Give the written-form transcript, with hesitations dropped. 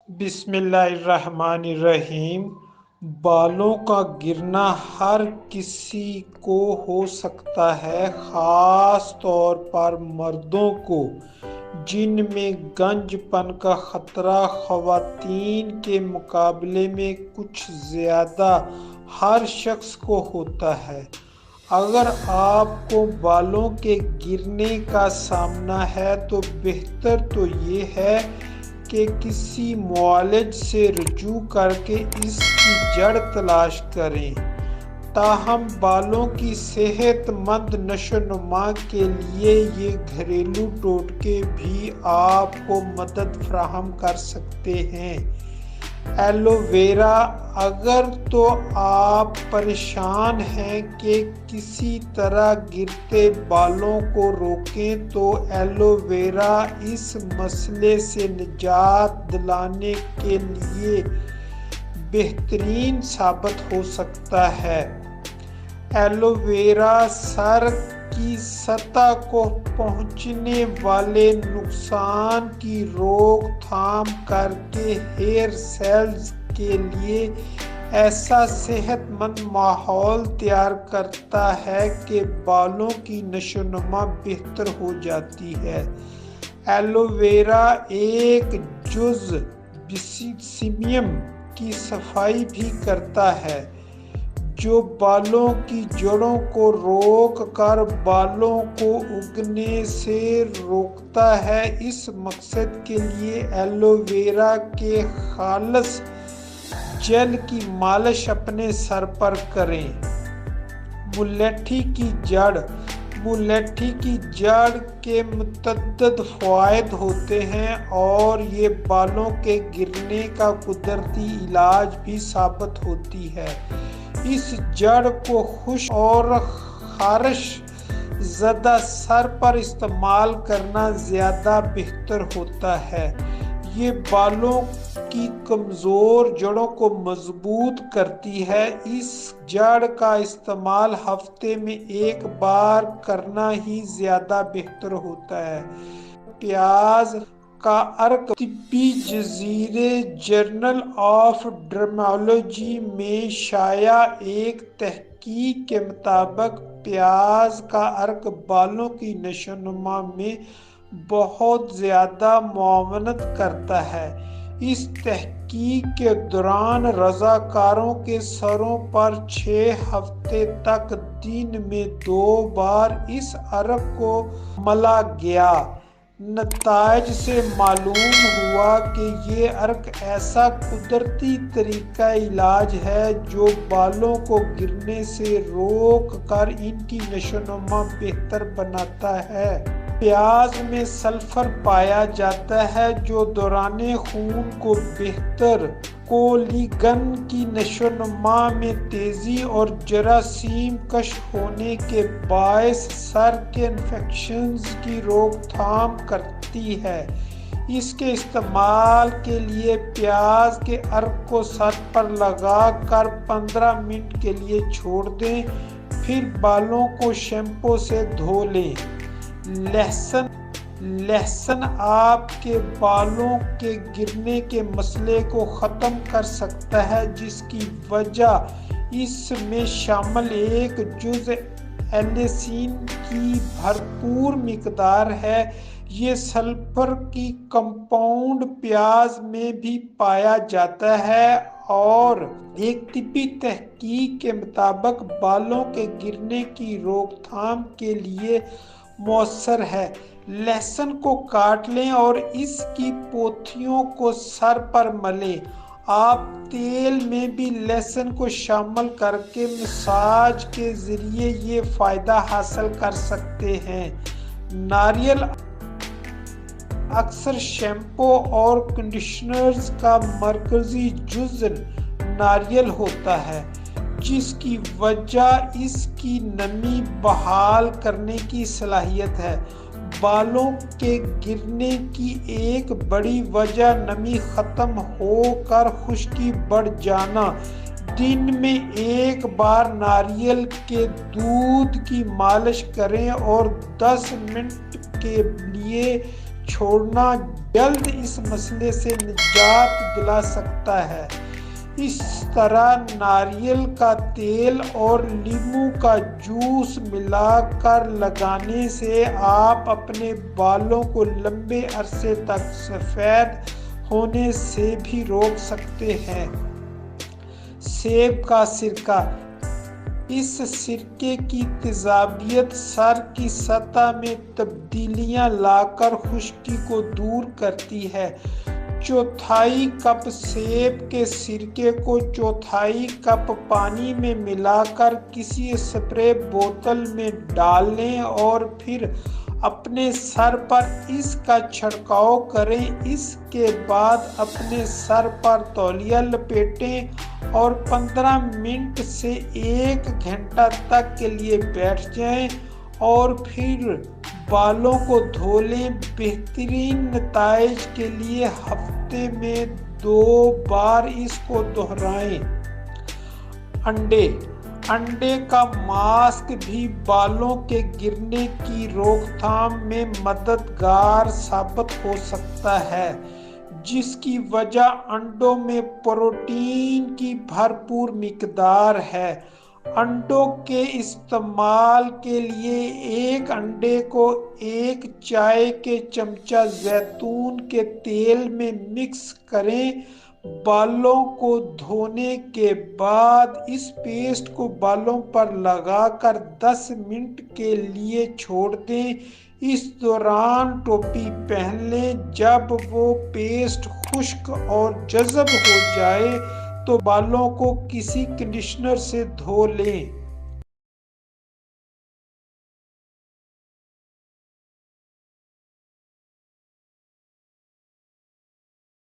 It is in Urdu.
بسم اللہ الرحمن الرحیم۔ بالوں کا گرنا ہر کسی کو ہو سکتا ہے، خاص طور پر مردوں کو، جن میں گنج پن کا خطرہ خواتین کے مقابلے میں کچھ زیادہ ہر شخص کو ہوتا ہے۔ اگر آپ کو بالوں کے گرنے کا سامنا ہے تو بہتر تو یہ ہے کہ کسی معالج سے رجوع کر کے اس کی جڑ تلاش کریں۔ تاہم بالوں کی صحت مند نشو و نما کے لیے یہ گھریلو ٹوٹکے بھی آپ کو مدد فراہم کر سکتے ہیں۔ Aloe vera. اگر تو آپ پریشان ہیں کہ کسی طرح گرتے بالوں کو روکیں تو ایلو ویرا اس مسئلے سے نجات دلانے کے لیے بہترین ثابت ہو سکتا ہے۔ ایلو ویرا سر کی سطح کو پہنچنے والے نقصان کی روک تھام کر کے ہیئر سیلز کے لیے ایسا صحت مند ماحول تیار کرتا ہے کہ بالوں کی نشو و نما بہتر ہو جاتی ہے۔ ایلو ویرا ایک جزء سیمیم کی صفائی بھی کرتا ہے، جو بالوں کی جڑوں کو روک کر بالوں کو اگنے سے روکتا ہے۔ اس مقصد کے لیے ایلو ویرا کے خالص جیل کی مالش اپنے سر پر کریں۔ ملیٹھی کی جڑ۔ ملیٹھی کی جڑ کے متعدد فوائد ہوتے ہیں اور یہ بالوں کے گرنے کا قدرتی علاج بھی ثابت ہوتی ہے۔ اس جڑ کو خشک اور خارش زدہ سر پر استعمال کرنا زیادہ بہتر ہوتا ہے۔ یہ بالوں کی کمزور جڑوں کو مضبوط کرتی ہے۔ اس جڑ کا استعمال ہفتے میں ایک بار کرنا ہی زیادہ بہتر ہوتا ہے۔ پیاز کا عرق۔ طبی جریدے جرنل آف ڈرماتولوجی میں شائع ایک تحقیق کے مطابق پیاز کا عرق بالوں کی نشو و نما میں بہت زیادہ معاونت کرتا ہے۔ اس تحقیق کے دوران رضاکاروں کے سروں پر 6 ہفتے تک دن میں 2 بار اس عرق کو ملا گیا۔ نتائج سے معلوم ہوا کہ یہ عرق ایسا قدرتی طریقہ علاج ہے جو بالوں کو گرنے سے روک کر ان کی نشو و نما بہتر بناتا ہے۔ پیاز میں سلفر پایا جاتا ہے جو دوران خون کو بہتر کولیگن کی نشو و نما میں تیزی اور جراثیم کش ہونے کے باعث سر کے انفیکشنز کی روک تھام کرتی ہے۔ اس کے استعمال کے لیے پیاز کے عرق کو سر پر لگا کر 15 منٹ کے لیے چھوڑ دیں، پھر بالوں کو شیمپو سے دھو لیں۔ لہسن آپ کے بالوں کے گرنے کے مسئلے کو ختم کر سکتا ہے، جس کی وجہ اس میں شامل ایک جزء ایلیسین کی بھرپور مقدار ہے۔ یہ سلفر کی کمپاؤنڈ پیاز میں بھی پایا جاتا ہے اور ایک طبی تحقیق کے مطابق بالوں کے گرنے کی روک تھام کے لیے مؤثر ہے۔ لہسن کو کاٹ لیں اور اس کی پوتیوں کو سر پر ملیں۔ آپ تیل میں بھی لہسن کو شامل کر کے مساج کے ذریعے یہ فائدہ حاصل کر سکتے ہیں۔ ناریل۔ اکثر شیمپو اور کنڈیشنرز کا مرکزی جزو ناریل ہوتا ہے، جس کی وجہ اس کی نمی بحال کرنے کی صلاحیت ہے۔ بالوں کے گرنے کی ایک بڑی وجہ نمی ختم ہو کر خشکی بڑھ جانا۔ دن میں ایک بار ناریل کے دودھ کی مالش کریں اور 10 منٹ کے لیے چھوڑنا جلد اس مسئلے سے نجات دلا سکتا ہے۔ اس طرح ناریل کا تیل اور لیموں کا جوس ملا کر لگانے سے آپ اپنے بالوں کو لمبے عرصے تک سفید ہونے سے بھی روک سکتے ہیں۔ سیب کا سرکہ۔ اس سرکے کی تیزابیت سر کی سطح میں تبدیلیاں لا کر خشکی کو دور کرتی ہے۔ چوتھائی کپ سیب کے سرکے کو چوتھائی کپ پانی میں ملا کر کسی اسپرے بوتل میں ڈال لیں اور پھر اپنے سر پر اس کا چھڑکاؤ کریں۔ اس کے بعد اپنے سر پر تولیہ لپیٹیں اور 15 منٹ سے 1 گھنٹہ تک کے لیے بیٹھ جائیں اور پھر بالوں کو دھو لیں۔ بہترین نتائج کے لیے ہفتے میں 2 بار اس کو دہرائیں۔ انڈے کا ماسک بھی بالوں کے گرنے کی روک تھام میں مددگار ثابت ہو سکتا ہے، جس کی وجہ انڈوں میں پروٹین کی بھرپور مقدار ہے۔ انڈوں کے استعمال کے لیے ایک انڈے کو 1 چائے کے چمچہ زیتون کے تیل میں مکس کریں۔ بالوں کو دھونے کے بعد اس پیسٹ کو بالوں پر لگا کر 10 منٹ کے لیے چھوڑ دیں۔ اس دوران ٹوپی پہن لیں۔ جب وہ پیسٹ خشک اور جذب ہو جائے تو بالوں کو کسی کنڈیشنر سے دھو لیں۔